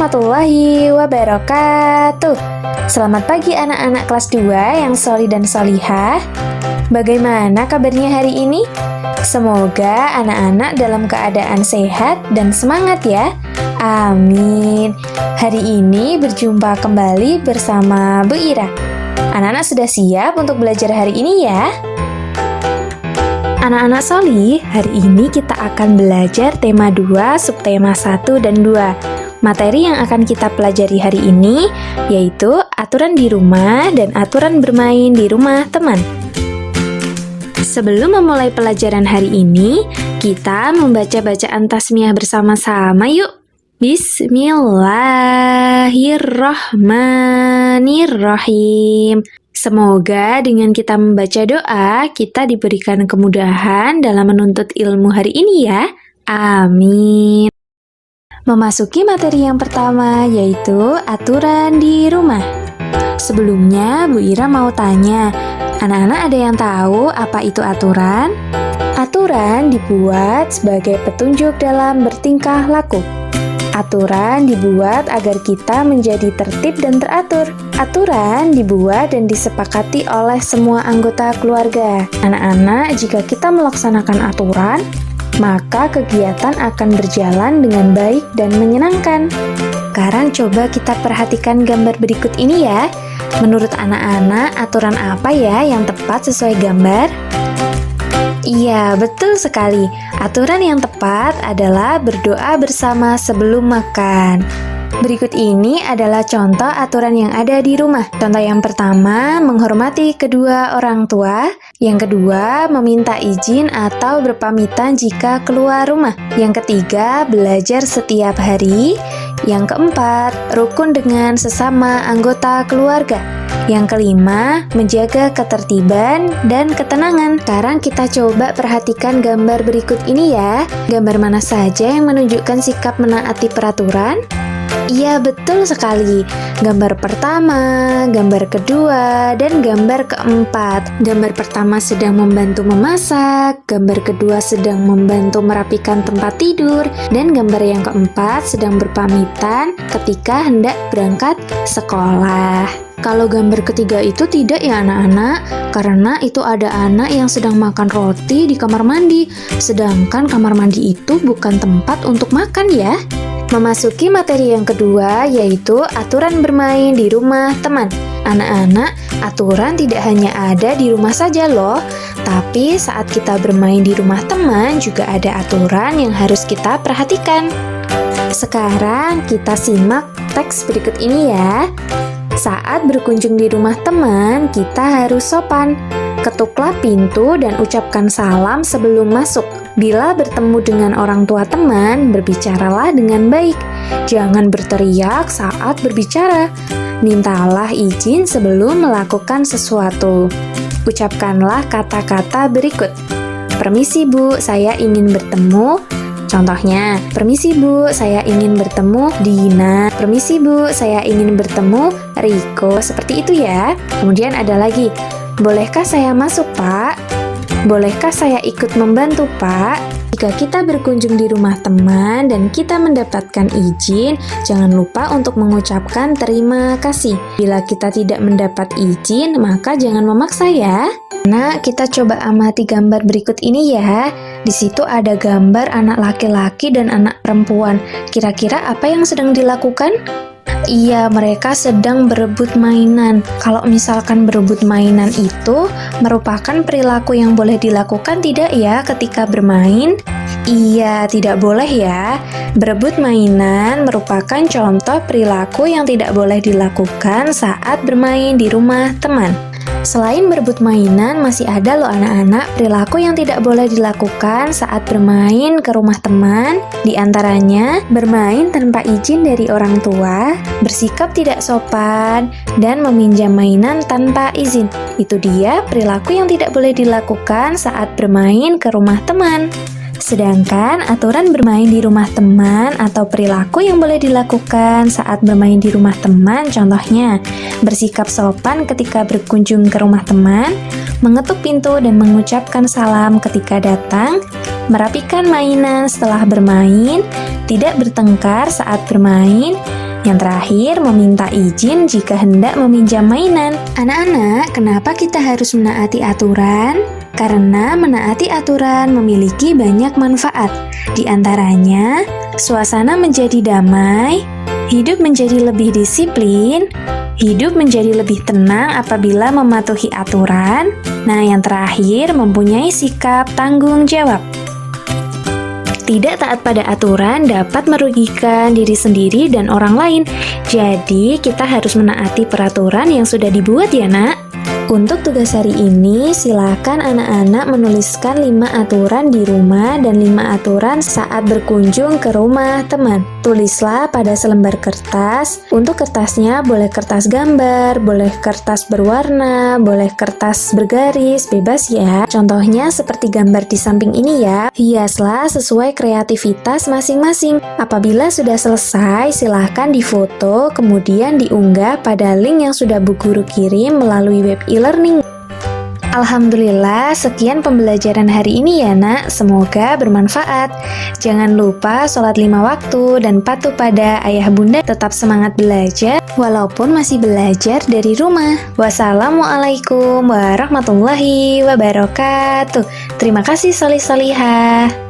warahmatullahi wabarakatuh. Selamat pagi anak-anak kelas 2 yang solih dan solihah. Bagaimana kabarnya hari ini? Semoga anak-anak dalam keadaan sehat dan semangat ya. Amin. Hari ini berjumpa kembali bersama Bu Ira. Anak-anak sudah siap untuk belajar hari ini ya? Anak-anak solih, hari ini kita akan belajar tema 2, subtema 1 dan 2. Materi yang akan kita pelajari hari ini yaitu aturan di rumah dan aturan bermain di rumah teman. Sebelum memulai pelajaran hari ini, kita membaca bacaan tasmiyah bersama-sama yuk. Bismillahirrahmanirrahim. Semoga dengan kita membaca doa, kita diberikan kemudahan dalam menuntut ilmu hari ini ya. Amin. Memasuki materi yang pertama, yaitu aturan di rumah. Sebelumnya, Bu Ira mau tanya, anak-anak ada yang tahu apa itu aturan? Aturan dibuat sebagai petunjuk dalam bertingkah laku. Aturan dibuat agar kita menjadi tertib dan teratur. Aturan dibuat dan disepakati oleh semua anggota keluarga. Anak-anak, jika kita melaksanakan aturan, maka kegiatan akan berjalan dengan baik dan menyenangkan. Sekarang coba kita perhatikan gambar berikut ini ya. Menurut anak-anak, aturan apa ya yang tepat sesuai gambar? Iya, betul sekali. Aturan yang tepat adalah berdoa bersama sebelum makan. Berikut ini adalah contoh aturan yang ada di rumah. Contoh yang pertama, menghormati kedua orang tua. Yang kedua, meminta izin atau berpamitan jika keluar rumah. Yang ketiga, belajar setiap hari. Yang keempat, rukun dengan sesama anggota keluarga. Yang kelima, menjaga ketertiban dan ketenangan. Sekarang kita coba perhatikan gambar berikut ini ya. Gambar mana saja yang menunjukkan sikap menaati peraturan? Iya, betul sekali. Gambar pertama, gambar kedua, dan gambar keempat. Gambar pertama sedang membantu memasak, gambar kedua sedang membantu merapikan tempat tidur, dan gambar yang keempat sedang berpamitan ketika hendak berangkat sekolah. Kalau gambar ketiga itu tidak ya anak-anak, karena itu ada anak yang sedang makan roti di kamar mandi, sedangkan kamar mandi itu bukan tempat untuk makan ya. Memasuki materi yang kedua, yaitu aturan bermain di rumah teman. Anak-anak, aturan tidak hanya ada di rumah saja loh, tapi saat kita bermain di rumah teman juga ada aturan yang harus kita perhatikan. Sekarang kita simak teks berikut ini ya. Saat berkunjung di rumah teman, kita harus sopan. Ketuklah pintu dan ucapkan salam sebelum masuk. Bila bertemu dengan orang tua teman, berbicaralah dengan baik. Jangan berteriak saat berbicara. Mintalah izin sebelum melakukan sesuatu. Ucapkanlah kata-kata berikut. Permisi Bu, saya ingin bertemu. Contohnya, permisi Bu, saya ingin bertemu Dina. Permisi Bu, saya ingin bertemu Riko. Seperti itu ya. Kemudian ada lagi, bolehkah saya masuk Pak? Bolehkah saya ikut membantu Pak? Jika kita berkunjung di rumah teman dan kita mendapatkan izin, jangan lupa untuk mengucapkan terima kasih. Bila kita tidak mendapat izin, maka jangan memaksa ya. Nah, kita coba amati gambar berikut ini ya. Di situ ada gambar anak laki-laki dan anak perempuan. Kira-kira apa yang sedang dilakukan? Iya, mereka sedang berebut mainan. Kalau misalkan berebut mainan itu merupakan perilaku yang boleh dilakukan tidak ya ketika bermain? Iya, tidak boleh ya. Berebut mainan merupakan contoh perilaku yang tidak boleh dilakukan saat bermain di rumah teman. Selain berebut mainan, masih ada loh anak-anak perilaku yang tidak boleh dilakukan saat bermain ke rumah teman. Di antaranya, bermain tanpa izin dari orang tua, bersikap tidak sopan, dan meminjam mainan tanpa izin. Itu dia perilaku yang tidak boleh dilakukan saat bermain ke rumah teman. Sedangkan aturan bermain di rumah teman atau perilaku yang boleh dilakukan saat bermain di rumah teman, contohnya bersikap sopan ketika berkunjung ke rumah teman, mengetuk pintu dan mengucapkan salam ketika datang, merapikan mainan setelah bermain, tidak bertengkar saat bermain, Yang terakhir, meminta izin jika hendak meminjam mainan. Anak-anak, kenapa kita harus menaati aturan? Karena menaati aturan memiliki banyak manfaat. Di antaranya, suasana menjadi damai, hidup menjadi lebih disiplin, hidup menjadi lebih tenang apabila mematuhi aturan. Nah, yang terakhir, mempunyai sikap tanggung jawab. Tidak taat pada aturan dapat merugikan diri sendiri dan orang lain. Jadi, kita harus menaati peraturan yang sudah dibuat ya, Nak. Untuk tugas hari ini, silakan anak-anak menuliskan 5 aturan di rumah dan 5 aturan saat berkunjung ke rumah teman. Tulislah pada selembar kertas. Untuk kertasnya boleh kertas gambar, boleh kertas berwarna, boleh kertas bergaris, bebas ya. Contohnya seperti gambar di samping ini ya. Hiaslah sesuai kreativitas masing-masing. Apabila sudah selesai, silakan difoto, kemudian diunggah pada link yang sudah Bu Guru kirim melalui web e-learning. Alhamdulillah, sekian pembelajaran hari ini ya Nak, semoga bermanfaat. Jangan lupa sholat 5 waktu dan patuh pada ayah bunda, tetap semangat belajar walaupun masih belajar dari rumah. Wassalamualaikum warahmatullahi wabarakatuh. Terima kasih solih-solihah.